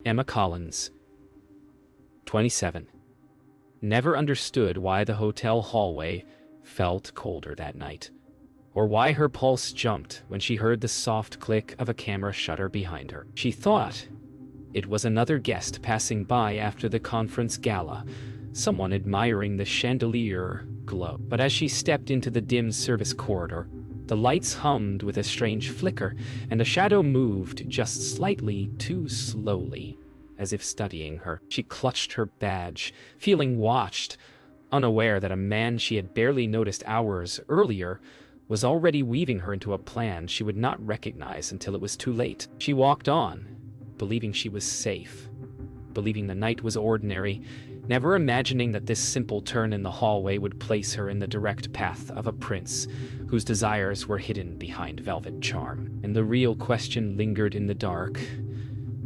Emma Collins, 27. Never understood why the hotel hallway felt colder that night, or why her pulse jumped when she heard the soft click of a camera shutter behind her. She thought it was another guest passing by after the conference gala, someone admiring the chandelier glow. But as she stepped into the dim service corridor, the lights hummed with a strange flicker, and a shadow moved just slightly too slowly, as if studying her. She clutched her badge, feeling watched, unaware that a man she had barely noticed hours earlier was already weaving her into a plan she would not recognize until it was too late. She walked on, believing she was safe, believing the night was ordinary, never imagining that this simple turn in the hallway would place her in the direct path of a prince whose desires were hidden behind velvet charm. And the real question lingered in the dark.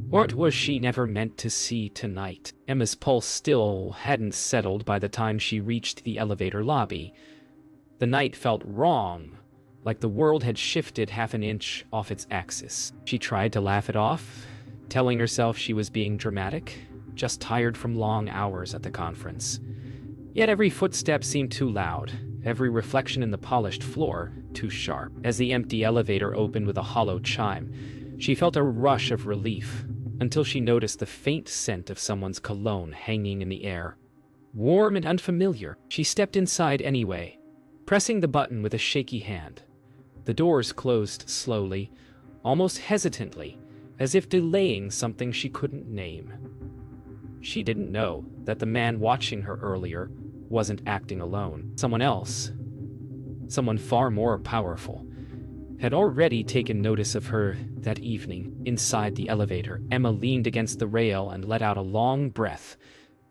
What was she never meant to see tonight? Emma's pulse still hadn't settled by the time she reached the elevator lobby. The night felt wrong, like the world had shifted half an inch off its axis. She tried to laugh it off, telling herself she was being dramatic, just tired from long hours at the conference. Yet every footstep seemed too loud, every reflection in the polished floor too sharp. As the empty elevator opened with a hollow chime, she felt a rush of relief, until she noticed the faint scent of someone's cologne hanging in the air. Warm and unfamiliar, she stepped inside anyway, pressing the button with a shaky hand. The doors closed slowly, almost hesitantly, as if delaying something she couldn't name. She didn't know that the man watching her earlier wasn't acting alone. Someone else, someone far more powerful, had already taken notice of her that evening. Inside the elevator, Emma leaned against the rail and let out a long breath,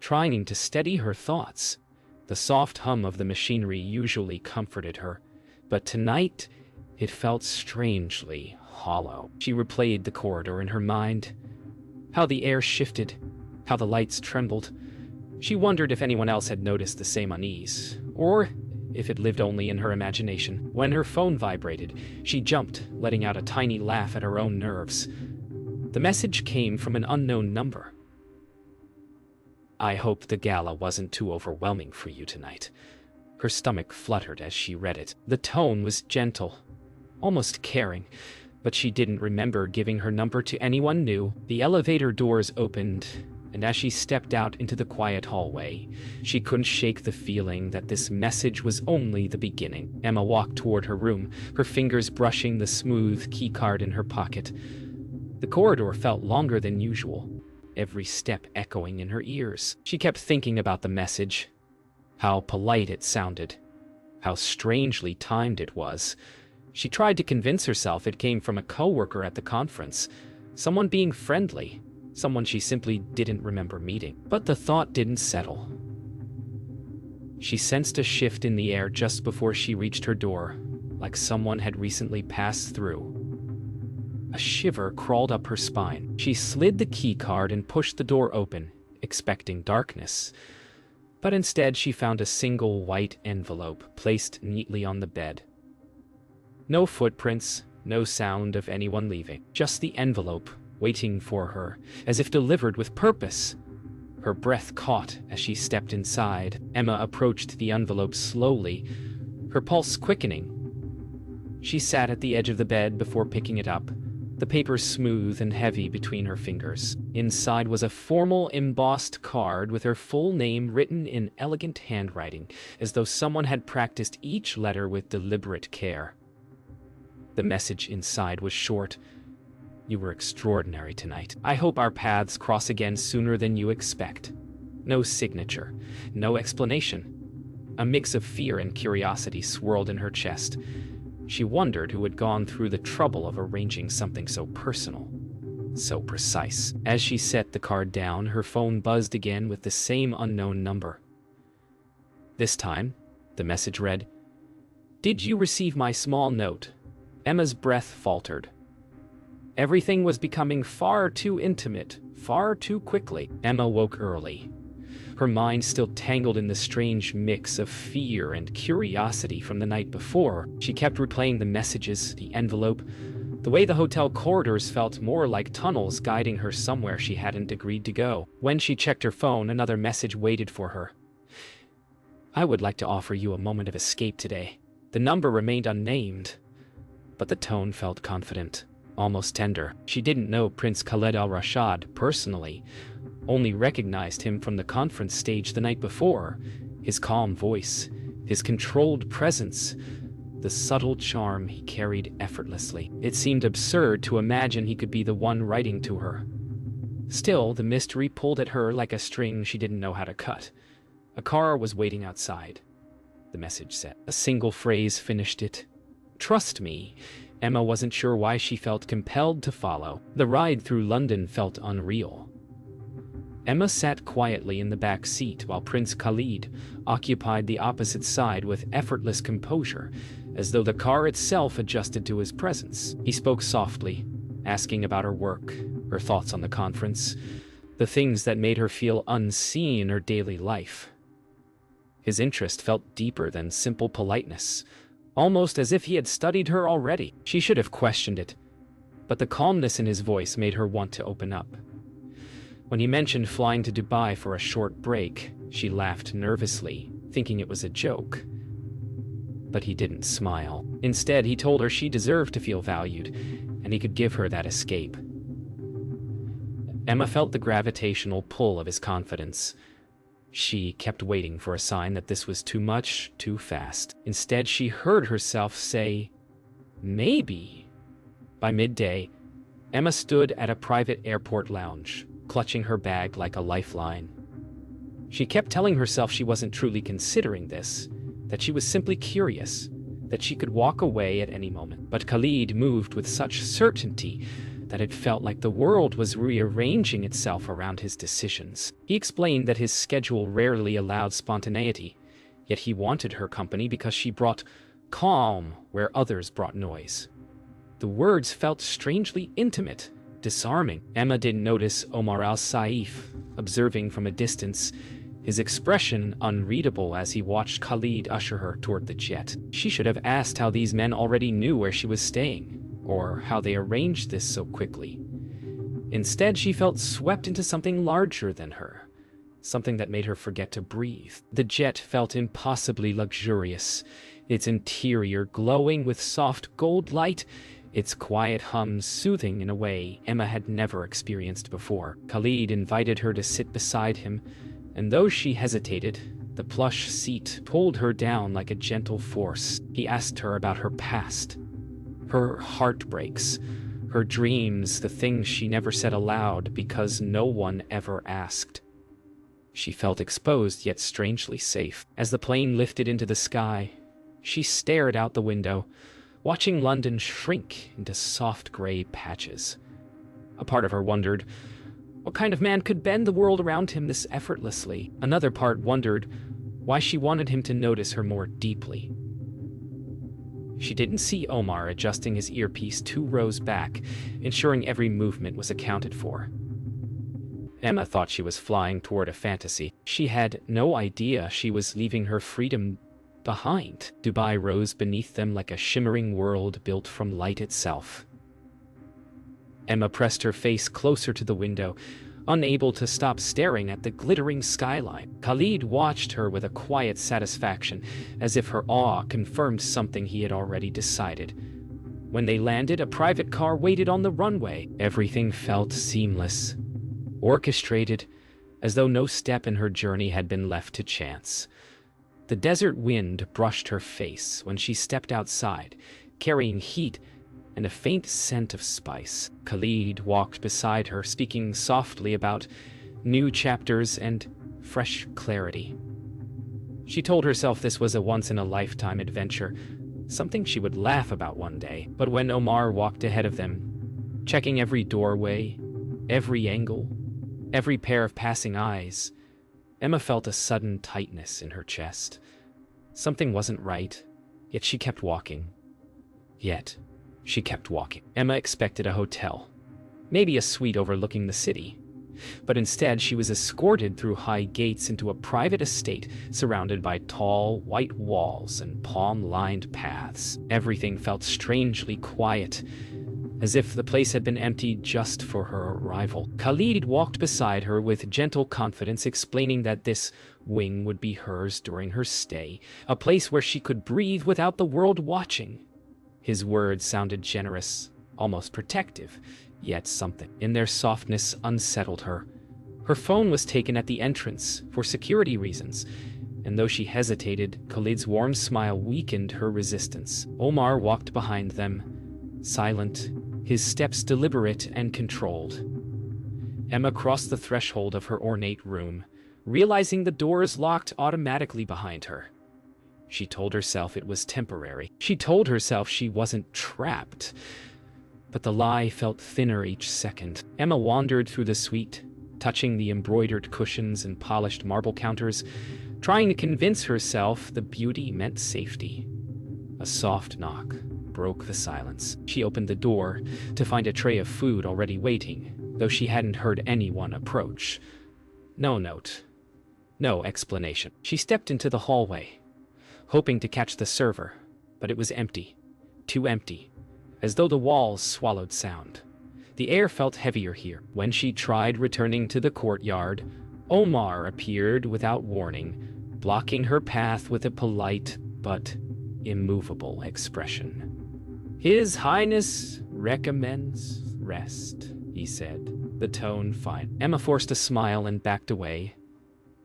trying to steady her thoughts. The soft hum of the machinery usually comforted her, but tonight it felt strangely hollow. She replayed the corridor in her mind, how the air shifted, how the lights trembled. She wondered if anyone else had noticed the same unease, or if it lived only in her imagination. When her phone vibrated, she jumped, letting out a tiny laugh at her own nerves. The message came from an unknown number. "I hope the gala wasn't too overwhelming for you tonight." Her stomach fluttered as she read it. The tone was gentle, almost caring, but she didn't remember giving her number to anyone new. The elevator doors opened, and as she stepped out into the quiet hallway, she couldn't shake the feeling that this message was only the beginning. Emma walked toward her room, her fingers brushing the smooth keycard in her pocket. The corridor felt longer than usual, every step echoing in her ears. She kept thinking about the message, how polite it sounded, how strangely timed it was. She tried to convince herself it came from a coworker at the conference, someone being friendly, someone she simply didn't remember meeting. But the thought didn't settle. She sensed a shift in the air just before she reached her door, like someone had recently passed through. A shiver crawled up her spine. She slid the key card and pushed the door open, expecting darkness. But instead she found a single white envelope placed neatly on the bed. No footprints, no sound of anyone leaving. Just the envelope, waiting for her, as if delivered with purpose. Her breath caught as she stepped inside. Emma approached the envelope slowly, her pulse quickening. She sat at the edge of the bed before picking it up, the paper smooth and heavy between her fingers. Inside was a formal embossed card with her full name written in elegant handwriting, as though someone had practiced each letter with deliberate care. The message inside was short. "You were extraordinary tonight. I hope our paths cross again sooner than you expect." No signature, no explanation. A mix of fear and curiosity swirled in her chest. She wondered who had gone through the trouble of arranging something so personal, so precise. As she set the card down, her phone buzzed again with the same unknown number. This time, the message read, "Did you receive my small note?" Emma's breath faltered. Everything was becoming far too intimate, far too quickly. Emma woke early, her mind still tangled in the strange mix of fear and curiosity from the night before. She kept replaying the messages, the envelope, The way the hotel corridors felt more like tunnels guiding her somewhere she hadn't agreed to go. When she checked her phone, another message waited for her. "I would like to offer you a moment of escape today." The number remained unnamed, but the tone felt confident, almost tender. She didn't know Prince Khaled al-Rashid personally, only recognized him from the conference stage the night before. His calm voice, his controlled presence, the subtle charm he carried effortlessly. It seemed absurd to imagine he could be the one writing to her. Still, the mystery pulled at her like a string she didn't know how to cut. A car was waiting outside, the message said. A single phrase finished it. "Trust me." Emma wasn't sure why she felt compelled to follow. The ride through London felt unreal. Emma sat quietly in the back seat while Prince Khalid occupied the opposite side with effortless composure, as though the car itself adjusted to his presence. He spoke softly, asking about her work, her thoughts on the conference, the things that made her feel unseen in her daily life. His interest felt deeper than simple politeness, almost as if he had studied her already. She should have questioned it, but the calmness in his voice made her want to open up. When he mentioned flying to Dubai for a short break, she laughed nervously, thinking it was a joke. But he didn't smile. Instead, he told her she deserved to feel valued, and he could give her that escape. Emma felt the gravitational pull of his confidence. She kept waiting for a sign that this was too much, too fast. Instead, she heard herself say, "Maybe." By midday, Emma stood at a private airport lounge, clutching her bag like a lifeline. She kept telling herself she wasn't truly considering this, that she was simply curious, that she could walk away at any moment. But Khalid moved with such certainty that it felt like the world was rearranging itself around his decisions. He explained that his schedule rarely allowed spontaneity, yet he wanted her company because she brought calm where others brought noise. The words felt strangely intimate, disarming. Emma didn't notice Omar al-Saif, observing from a distance, his expression unreadable as he watched Khalid usher her toward the jet. She should have asked how these men already knew where she was staying, or how they arranged this so quickly. Instead, she felt swept into something larger than her, something that made her forget to breathe. The jet felt impossibly luxurious, its interior glowing with soft gold light, its quiet hum soothing in a way Emma had never experienced before. Khalid invited her to sit beside him, and though she hesitated, the plush seat pulled her down like a gentle force. He asked her about her past, her heartbreaks, her dreams, the things she never said aloud because no one ever asked. She felt exposed yet strangely safe. As the plane lifted into the sky, she stared out the window, watching London shrink into soft gray patches. A part of her wondered, what kind of man could bend the world around him this effortlessly? Another part wondered why she wanted him to notice her more deeply. She didn't see Omar adjusting his earpiece 2 rows back, ensuring every movement was accounted for. Emma thought she was flying toward a fantasy. She had no idea she was leaving her freedom behind. Dubai rose beneath them like a shimmering world built from light itself. Emma pressed her face closer to the window, unable to stop staring at the glittering skyline. Khalid watched her with a quiet satisfaction, as if her awe confirmed something he had already decided. When they landed, a private car waited on the runway. Everything felt seamless, orchestrated, as though no step in her journey had been left to chance. The desert wind brushed her face when she stepped outside, carrying heat and a faint scent of spice. Khalid walked beside her, speaking softly about new chapters and fresh clarity. She told herself this was a once-in-a-lifetime adventure, something she would laugh about one day. But when Omar walked ahead of them, checking every doorway, every angle, every pair of passing eyes, Emma felt a sudden tightness in her chest. Something wasn't right, yet she kept walking. Emma expected a hotel, maybe a suite overlooking the city. But instead, she was escorted through high gates into a private estate surrounded by tall, white walls and palm-lined paths. Everything felt strangely quiet, as if the place had been empty just for her arrival. Khalid walked beside her with gentle confidence, explaining that this wing would be hers during her stay, a place where she could breathe without the world watching. His words sounded generous, almost protective, yet something in their softness unsettled her. Her phone was taken at the entrance for security reasons, and though she hesitated, Khalid's warm smile weakened her resistance. Omar walked behind them, silent, his steps deliberate and controlled. Emma crossed the threshold of her ornate room, realizing the doors locked automatically behind her. She told herself it was temporary. She told herself she wasn't trapped. But the lie felt thinner each second. Emma wandered through the suite, touching the embroidered cushions and polished marble counters, trying to convince herself the beauty meant safety. A soft knock broke the silence. She opened the door to find a tray of food already waiting, though she hadn't heard anyone approach. No note. No explanation. She stepped into the hallway, hoping to catch the server, but it was empty. Too empty, as though the walls swallowed sound. The air felt heavier here. When she tried returning to the courtyard, Omar appeared without warning, blocking her path with a polite but immovable expression. "His Highness recommends rest," he said, the tone fine. Emma forced a smile and backed away,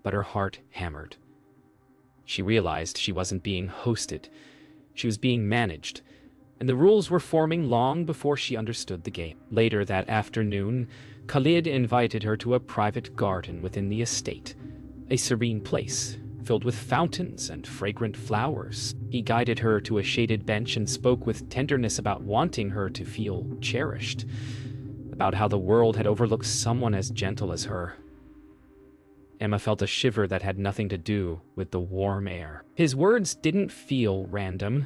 but her heart hammered. She realized she wasn't being hosted. She was being managed, and the rules were forming long before she understood the game. Later that afternoon, Khalid invited her to a private garden within the estate, a serene place filled with fountains and fragrant flowers. He guided her to a shaded bench and spoke with tenderness about wanting her to feel cherished, about how the world had overlooked someone as gentle as her. Emma felt a shiver that had nothing to do with the warm air. His words didn't feel random.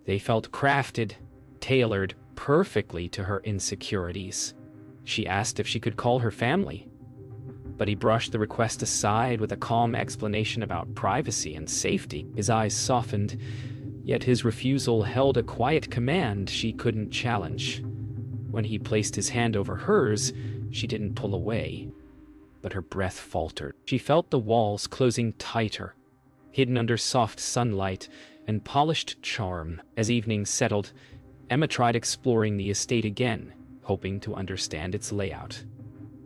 They felt crafted, tailored perfectly to her insecurities. She asked if she could call her family, but he brushed the request aside with a calm explanation about privacy and safety. His eyes softened, yet his refusal held a quiet command she couldn't challenge. When he placed his hand over hers, she didn't pull away, but her breath faltered. She felt the walls closing tighter, hidden under soft sunlight and polished charm. As evening settled, Emma tried exploring the estate again, hoping to understand its layout.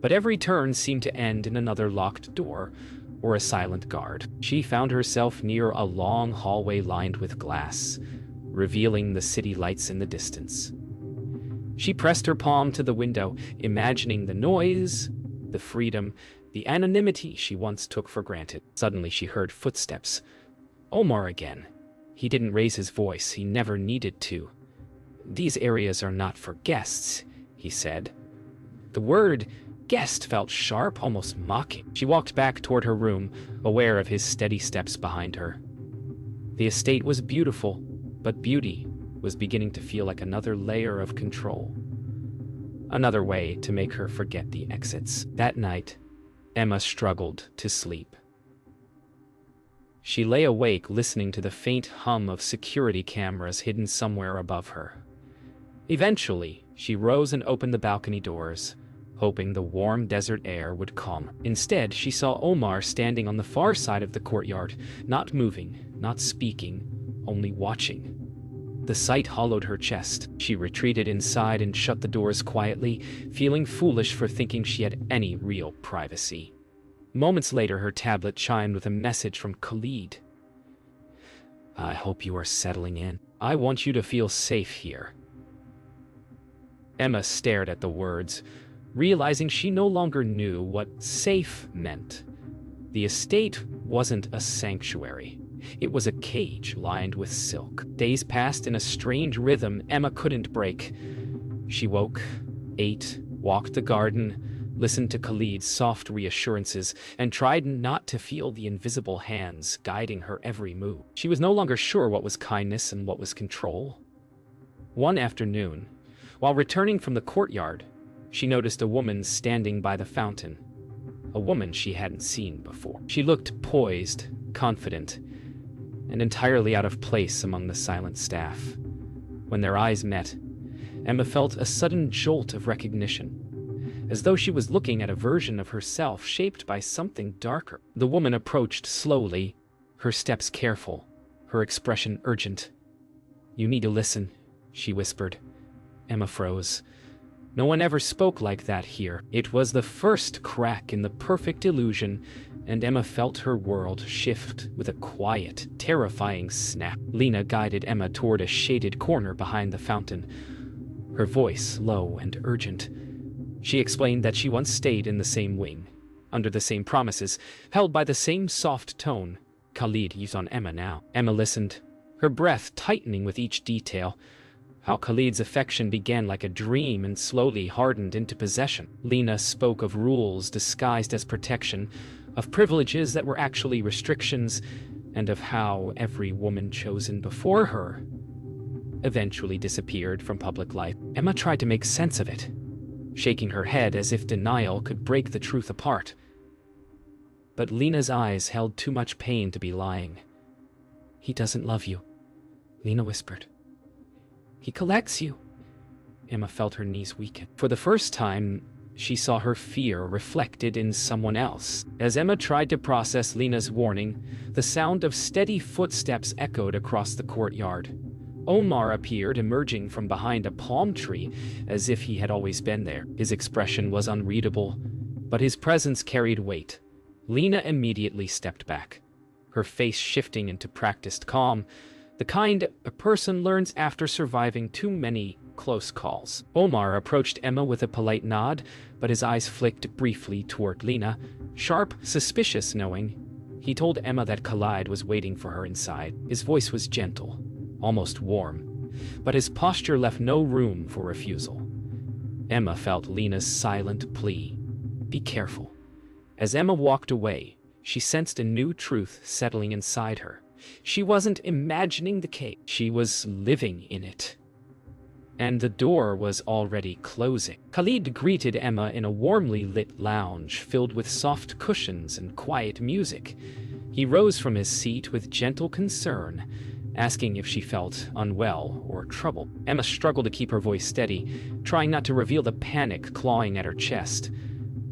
But every turn seemed to end in another locked door or a silent guard. She found herself near a long hallway lined with glass, revealing the city lights in the distance. She pressed her palm to the window, imagining the noise, the freedom, the anonymity she once took for granted. Suddenly she heard footsteps. Omar again. He didn't raise his voice. He never needed to. "These areas are not for guests," he said. The word guest felt sharp, almost mocking. She walked back toward her room, aware of his steady steps behind her. The estate was beautiful, but beauty was beginning to feel like another layer of control. Another way to make her forget the exits. That night, Emma struggled to sleep. She lay awake listening to the faint hum of security cameras hidden somewhere above her. Eventually, she rose and opened the balcony doors, hoping the warm desert air would calm. Instead, she saw Omar standing on the far side of the courtyard, not moving, not speaking, only watching. The sight hollowed her chest. She retreated inside and shut the doors quietly, feeling foolish for thinking she had any real privacy. Moments later, her tablet chimed with a message from Khalid. "I hope you are settling in. I want you to feel safe here." Emma stared at the words, realizing she no longer knew what safe meant. The estate wasn't a sanctuary. It was a cage lined with silk. Days passed in a strange rhythm Emma couldn't break. She woke, ate, walked the garden, listened to Khalid's soft reassurances, and tried not to feel the invisible hands guiding her every move. She was no longer sure what was kindness and what was control. One afternoon, while returning from the courtyard, she noticed a woman standing by the fountain, a woman she hadn't seen before. She looked poised, confident, and entirely out of place among the silent staff. When their eyes met, Emma felt a sudden jolt of recognition, as though she was looking at a version of herself shaped by something darker. The woman approached slowly, her steps careful, her expression urgent. "You need to listen," she whispered. Emma froze. No one ever spoke like that here. It was the first crack in the perfect illusion, and Emma felt her world shift with a quiet, terrifying snap. Lena guided Emma toward a shaded corner behind the fountain, her voice low and urgent. She explained that she once stayed in the same wing, under the same promises, held by the same soft tone Khalid used on Emma now. Emma listened, her breath tightening with each detail. How Khalid's affection began like a dream and slowly hardened into possession. Lena spoke of rules disguised as protection, of privileges that were actually restrictions, and of how every woman chosen before her eventually disappeared from public life. Emma tried to make sense of it, shaking her head as if denial could break the truth apart. But Lena's eyes held too much pain to be lying. "He doesn't love you," Lena whispered. "He collects you." Emma felt her knees weaken. For the first time, she saw her fear reflected in someone else. As Emma tried to process Lena's warning, the sound of steady footsteps echoed across the courtyard. Omar appeared, emerging from behind a palm tree, as if he had always been there. His expression was unreadable, but his presence carried weight. Lena immediately stepped back, her face shifting into practiced calm, the kind a person learns after surviving too many close calls. Omar approached Emma with a polite nod, but his eyes flicked briefly toward Lena, sharp, suspicious knowing. He told Emma that Khalid was waiting for her inside. His voice was gentle, almost warm, but his posture left no room for refusal. Emma felt Lena's silent plea. "Be careful." As Emma walked away, she sensed a new truth settling inside her. She wasn't imagining the cave, she was living in it. And the door was already closing. Khalid greeted Emma in a warmly lit lounge filled with soft cushions and quiet music. He rose from his seat with gentle concern, asking if she felt unwell or troubled. Emma struggled to keep her voice steady, trying not to reveal the panic clawing at her chest.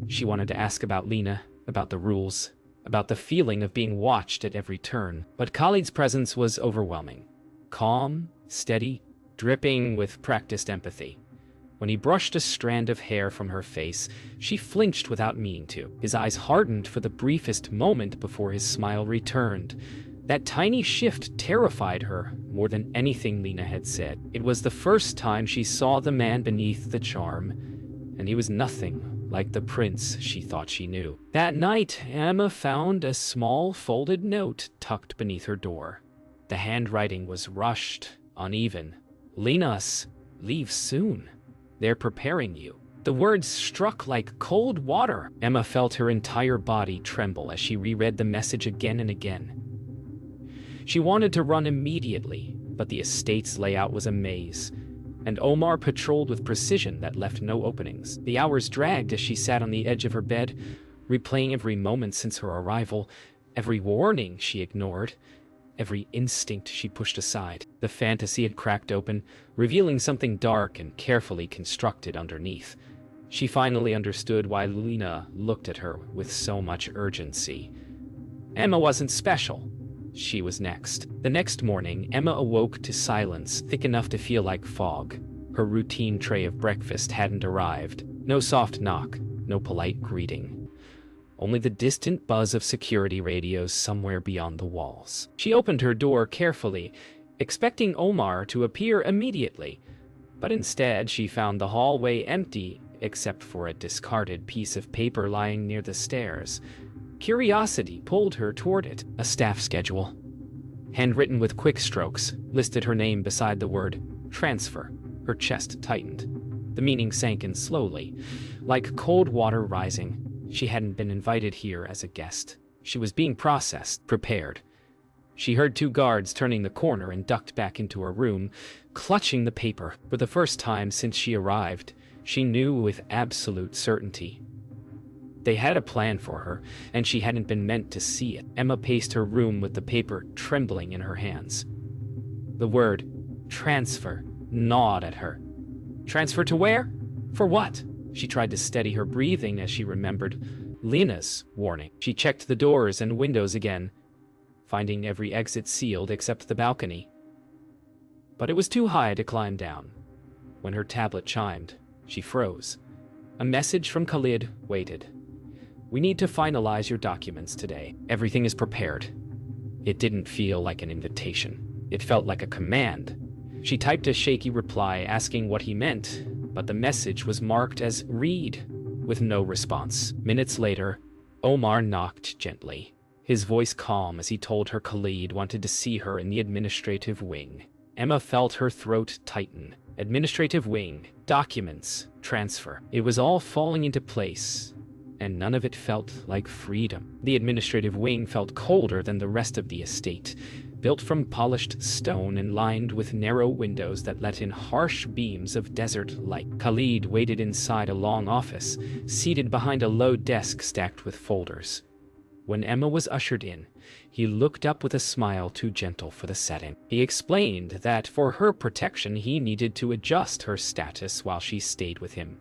She wanted to ask about Lena, about the rules, about the feeling of being watched at every turn. But Khalid's presence was overwhelming. Calm, steady, dripping with practiced empathy. When he brushed a strand of hair from her face, she flinched without meaning to. His eyes hardened for the briefest moment before his smile returned. That tiny shift terrified her more than anything Lena had said. It was the first time she saw the man beneath the charm, and he was nothing like the prince she thought she knew. That night, Emma found a small folded note tucked beneath her door. The handwriting was rushed, uneven. "Lena's, leave soon. They're preparing you." The words struck like cold water. Emma felt her entire body tremble as she reread the message again and again. She wanted to run immediately, but the estate's layout was a maze, and Omar patrolled with precision that left no openings. The hours dragged as she sat on the edge of her bed, replaying every moment since her arrival, every warning she ignored, every instinct she pushed aside. The fantasy had cracked open, revealing something dark and carefully constructed underneath. She finally understood why Lena looked at her with so much urgency. Emma wasn't special. She was next. The next morning, Emma awoke to silence thick enough to feel like fog. Her routine tray of breakfast hadn't arrived. No soft knock, no polite greeting. Only the distant buzz of security radios somewhere beyond the walls. She opened her door carefully, expecting Omar to appear immediately, but instead she found the hallway empty except for a discarded piece of paper lying near the stairs. Curiosity pulled her toward it. A staff schedule, handwritten with quick strokes, listed her name beside the word transfer. Her chest tightened. The meaning sank in slowly, like cold water rising. She hadn't been invited here as a guest. She was being processed, prepared. She heard two guards turning the corner and ducked back into her room, clutching the paper. For the first time since she arrived, she knew with absolute certainty. They had a plan for her, and she hadn't been meant to see it. Emma paced her room with the paper trembling in her hands. The word transfer gnawed at her. Transfer to where? For what? She tried to steady her breathing as she remembered Lena's warning. She checked the doors and windows again, finding every exit sealed except the balcony. But it was too high to climb down. When her tablet chimed, she froze. A message from Khalid waited. We need to finalize your documents today. Everything is prepared. It didn't feel like an invitation. It felt like a command. She typed a shaky reply asking what he meant, but the message was marked as read, with no response. Minutes later, Omar knocked gently, his voice calm as he told her Khalid wanted to see her in the administrative wing. Emma felt her throat tighten. Administrative wing, documents, transfer. It was all falling into place, and none of it felt like freedom. The administrative wing felt colder than the rest of the estate, built from polished stone and lined with narrow windows that let in harsh beams of desert light. Khalid waited inside a long office, seated behind a low desk stacked with folders. When Emma was ushered in, he looked up with a smile too gentle for the setting. He explained that for her protection he needed to adjust her status while she stayed with him.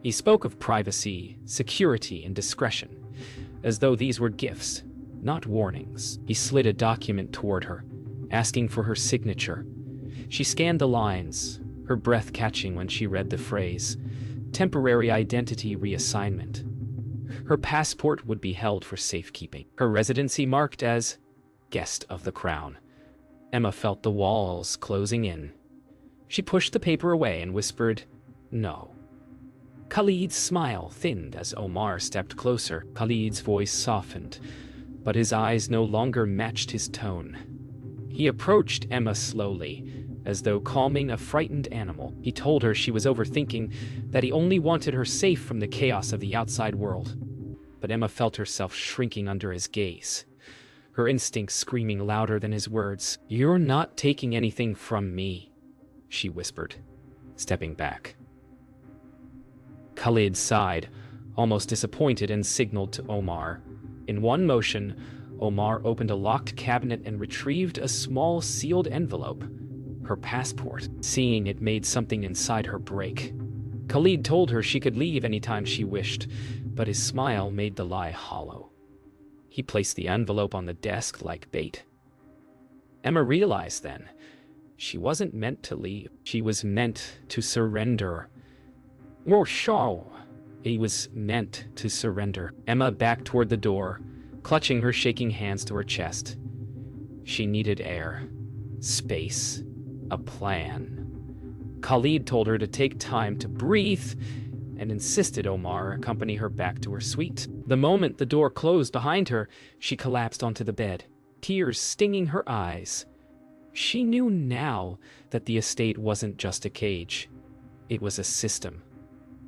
He spoke of privacy, security, and discretion, as though these were gifts, not warnings. He slid a document toward her, asking for her signature. She scanned the lines, her breath catching when she read the phrase, temporary identity reassignment. Her passport would be held for safekeeping. Her residency marked as guest of the crown. Emma felt the walls closing in. She pushed the paper away and whispered, no. Khalid's smile thinned as Omar stepped closer. Khalid's voice softened, but his eyes no longer matched his tone. He approached Emma slowly, as though calming a frightened animal. He told her she was overthinking, that he only wanted her safe from the chaos of the outside world. But Emma felt herself shrinking under his gaze, her instincts screaming louder than his words. You're not taking anything from me, she whispered, stepping back. Khalid sighed, almost disappointed, and signaled to Omar. In one motion, Omar opened a locked cabinet and retrieved a small sealed envelope. Her passport. Seeing it made something inside her break. Khalid told her she could leave anytime she wished, but his smile made the lie hollow. He placed the envelope on the desk like bait. Emma realized then, she wasn't meant to leave. She was meant to surrender. Or so. He was meant to surrender. Emma backed toward the door, clutching her shaking hands to her chest. She needed air, space, a plan. Khalid told her to take time to breathe and insisted Omar accompany her back to her suite. The moment the door closed behind her, she collapsed onto the bed, tears stinging her eyes. She knew now that the estate wasn't just a cage. It was a system.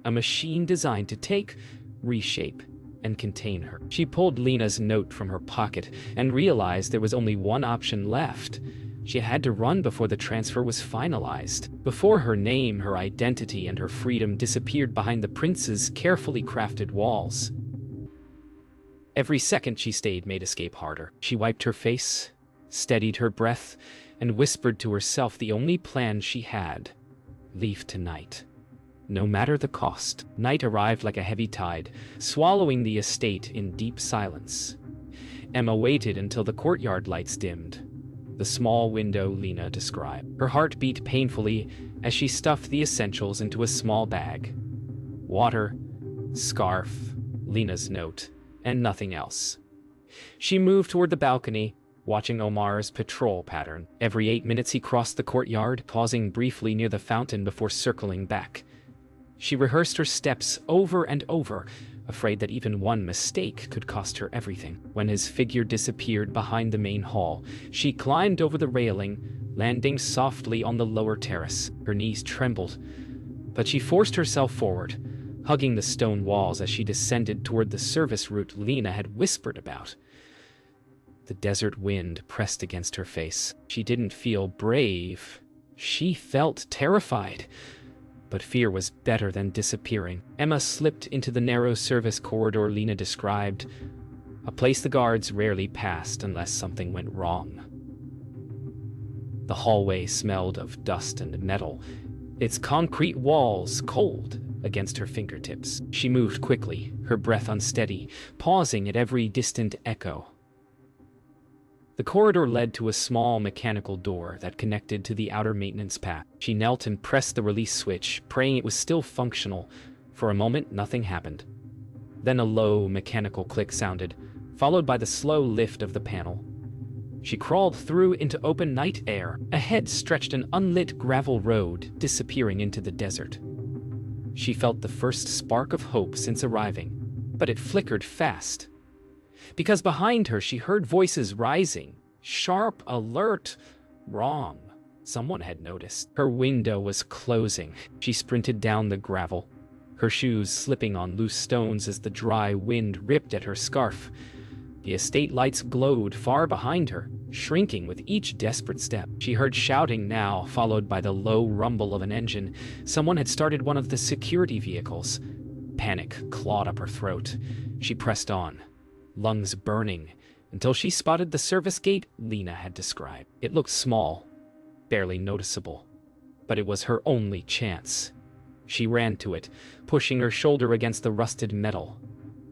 A machine designed to take, reshape, and contain her. She pulled Lena's note from her pocket and realized there was only one option left. She had to run before the transfer was finalized. Before her name, her identity, and her freedom disappeared behind the prince's carefully crafted walls. Every second she stayed made escape harder. She wiped her face, steadied her breath, and whispered to herself the only plan she had: leave tonight. No matter the cost. Night arrived like a heavy tide, swallowing the estate in deep silence. Emma waited until the courtyard lights dimmed. The small window Lena described. Her heart beat painfully as she stuffed the essentials into a small bag. Water, scarf, Lena's note, and nothing else. She moved toward the balcony, watching Omar's patrol pattern. Every 8 minutes he crossed the courtyard, pausing briefly near the fountain before circling back. She rehearsed her steps over and over, afraid that even one mistake could cost her everything. When his figure disappeared behind the main hall, she climbed over the railing, landing softly on the lower terrace. Her knees trembled, but she forced herself forward, hugging the stone walls as she descended toward the service route Lena had whispered about. The desert wind pressed against her face. She didn't feel brave. She felt terrified. But fear was better than disappearing. Emma slipped into the narrow service corridor Lena described, a place the guards rarely passed unless something went wrong. The hallway smelled of dust and metal, its concrete walls cold against her fingertips. She moved quickly, her breath unsteady, pausing at every distant echo. The corridor led to a small mechanical door that connected to the outer maintenance path. She knelt and pressed the release switch, praying it was still functional. For a moment, nothing happened. Then a low, mechanical click sounded, followed by the slow lift of the panel. She crawled through into open night air. Ahead stretched an unlit gravel road, disappearing into the desert. She felt the first spark of hope since arriving, but it flickered fast. Because behind her she heard voices rising. Sharp, alert, wrong. Someone had noticed. Her window was closing. She sprinted down the gravel, her shoes slipping on loose stones as the dry wind ripped at her scarf. The estate lights glowed far behind her, shrinking with each desperate step. She heard shouting now, followed by the low rumble of an engine. Someone had started one of the security vehicles. Panic clawed up her throat. She pressed on, lungs burning, until she spotted the service gate Lena had described. It looked small, barely noticeable, but it was her only chance. She ran to it, pushing her shoulder against the rusted metal.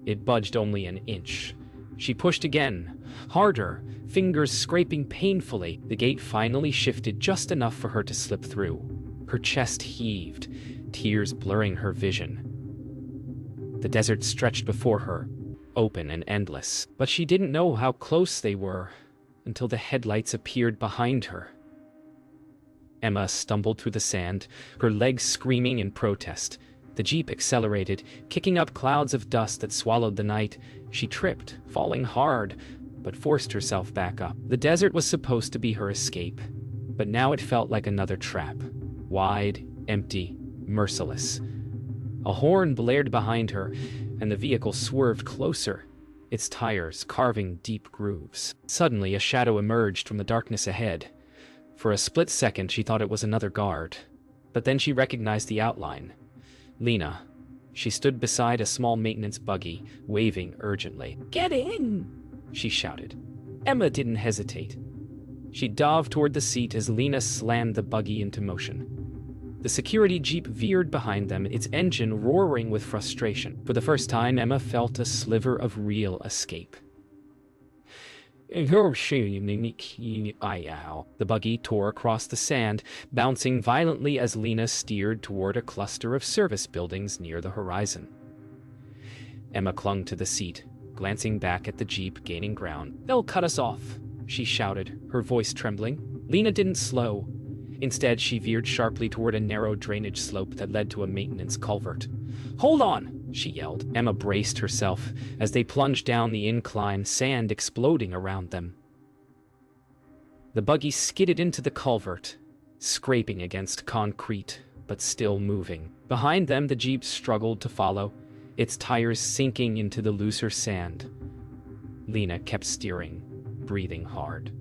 It budged only an inch. She pushed again, harder, fingers scraping painfully. The gate finally shifted just enough for her to slip through. Her chest heaved, tears blurring her vision. The desert stretched before her, open and endless, but she didn't know how close they were until the headlights appeared behind her. Emma stumbled through the sand, her legs screaming in protest. The jeep accelerated, kicking up clouds of dust that swallowed the night. She tripped, falling hard, but forced herself back up. The desert was supposed to be her escape, but now it felt like another trap. Wide, empty, merciless. A horn blared behind her, and the vehicle swerved closer, its tires carving deep grooves. Suddenly, a shadow emerged from the darkness ahead. For a split second, she thought it was another guard, but then she recognized the outline. Lena. She stood beside a small maintenance buggy, waving urgently. "Get in!" she shouted. Emma didn't hesitate. She dove toward the seat as Lena slammed the buggy into motion. The security jeep veered behind them, its engine roaring with frustration. For the first time, Emma felt a sliver of real escape. The buggy tore across the sand, bouncing violently as Lena steered toward a cluster of service buildings near the horizon. Emma clung to the seat, glancing back at the jeep gaining ground. "They'll cut us off," she shouted, her voice trembling. Lena didn't slow. Instead, she veered sharply toward a narrow drainage slope that led to a maintenance culvert. "Hold on!" she yelled. Emma braced herself as they plunged down the incline, sand exploding around them. The buggy skidded into the culvert, scraping against concrete, but still moving. Behind them, the jeep struggled to follow, its tires sinking into the looser sand. Lena kept steering, breathing hard.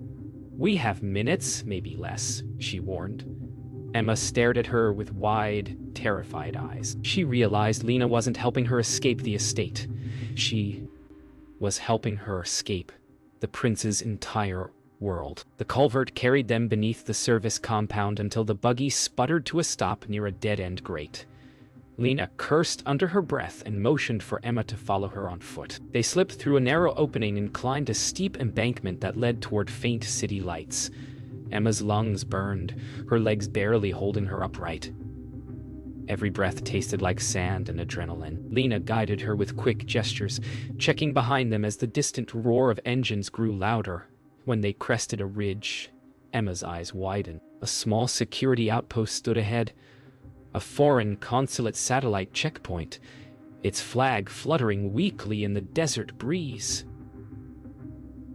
"We have minutes, maybe less," she warned. Emma stared at her with wide, terrified eyes. She realized Lena wasn't helping her escape the estate. She was helping her escape the prince's entire world. The culvert carried them beneath the service compound until the buggy sputtered to a stop near a dead-end grate. Lena cursed under her breath and motioned for Emma to follow her on foot. They slipped through a narrow opening and climbed a steep embankment that led toward faint city lights. Emma's lungs burned, her legs barely holding her upright. Every breath tasted like sand and adrenaline. Lena guided her with quick gestures, checking behind them as the distant roar of engines grew louder. When they crested a ridge, Emma's eyes widened. A small security outpost stood ahead, a foreign consulate satellite checkpoint, its flag fluttering weakly in the desert breeze.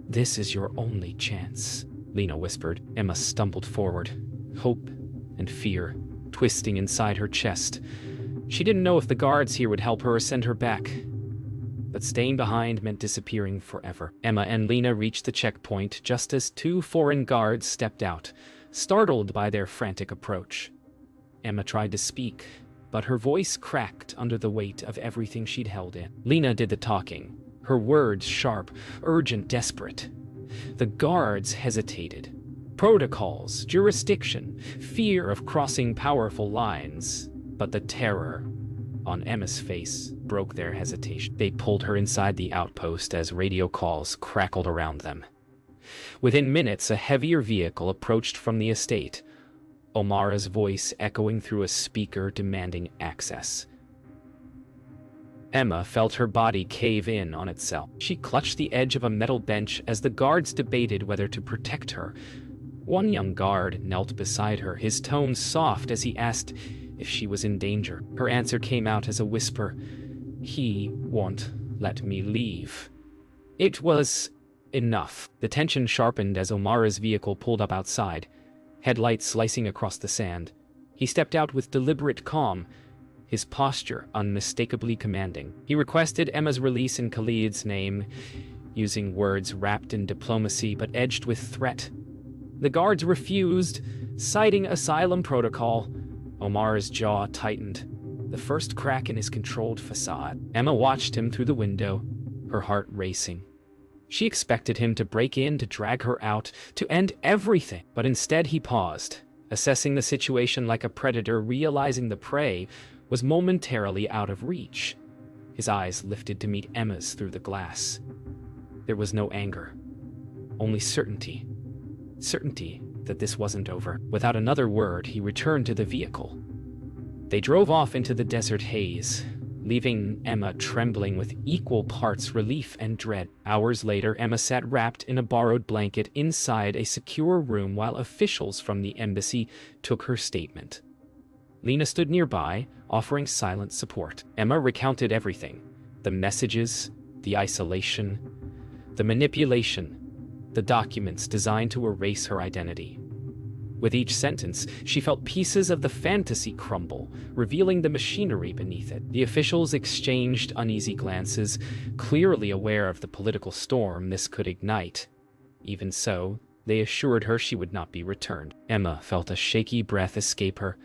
"This is your only chance," Lena whispered. Emma stumbled forward, hope and fear twisting inside her chest. She didn't know if the guards here would help her or send her back, but staying behind meant disappearing forever. Emma and Lena reached the checkpoint just as two foreign guards stepped out, startled by their frantic approach. Emma tried to speak, but her voice cracked under the weight of everything she'd held in. Lena did the talking, her words sharp, urgent, desperate. The guards hesitated, Protocols, jurisdiction, fear of crossing powerful lines. But the terror on Emma's face broke their hesitation. They pulled her inside the outpost as radio calls crackled around them. Within minutes, a heavier vehicle approached from the estate, Omara's voice echoing through a speaker demanding access. Emma felt her body cave in on itself. She clutched the edge of a metal bench as the guards debated whether to protect her. One young guard knelt beside her, his tone soft as he asked if she was in danger. Her answer came out as a whisper. "He won't let me leave." It was enough. The tension sharpened as Omara's vehicle pulled up outside, headlights slicing across the sand. He stepped out with deliberate calm, his posture unmistakably commanding. He requested Emma's release in Khalid's name, using words wrapped in diplomacy but edged with threat. The guards refused, citing asylum protocol. Omar's jaw tightened, the first crack in his controlled facade. Emma watched him through the window, her heart racing. She expected him to break in, to drag her out, to end everything. But instead he paused, assessing the situation like a predator, realizing the prey was momentarily out of reach. His eyes lifted to meet Emma's through the glass. There was no anger, only certainty. Certainty that this wasn't over. Without another word, he returned to the vehicle. They drove off into the desert haze, leaving Emma trembling with equal parts relief and dread. Hours later, Emma sat wrapped in a borrowed blanket inside a secure room while officials from the embassy took her statement. Lena stood nearby, offering silent support. Emma recounted everything: the messages, the isolation, the manipulation, the documents designed to erase her identity. With each sentence, she felt pieces of the fantasy crumble, revealing the machinery beneath it. The officials exchanged uneasy glances, clearly aware of the political storm this could ignite. Even so, they assured her she would not be returned. Emma felt a shaky breath escape her,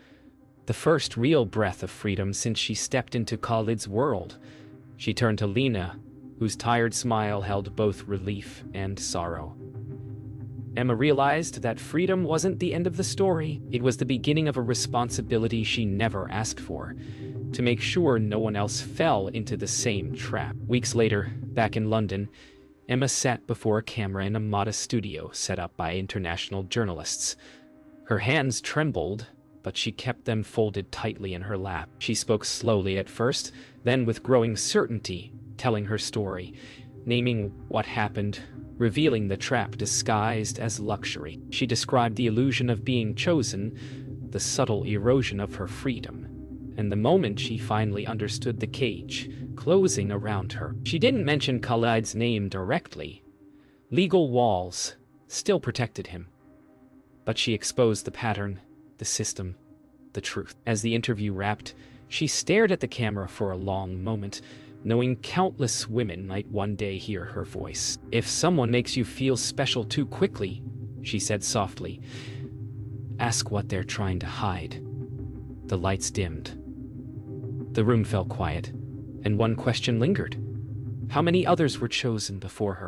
the first real breath of freedom since she stepped into Khalid's world. She turned to Lena, whose tired smile held both relief and sorrow. Emma realized that freedom wasn't the end of the story. It was the beginning of a responsibility she never asked for, to make sure no one else fell into the same trap. Weeks later, back in London, Emma sat before a camera in a modest studio set up by international journalists. Her hands trembled, but she kept them folded tightly in her lap. She spoke slowly at first, then with growing certainty, telling her story, naming what happened, revealing the trap disguised as luxury. She described the illusion of being chosen, the subtle erosion of her freedom, and the moment she finally understood the cage closing around her. She didn't mention Khalid's name directly. Legal walls still protected him. But she exposed the pattern, the system, the truth. As the interview wrapped, she stared at the camera for a long moment, knowing countless women might one day hear her voice. "If someone makes you feel special too quickly," she said softly, "ask what they're trying to hide." The lights dimmed. The room fell quiet, and one question lingered. How many others were chosen before her?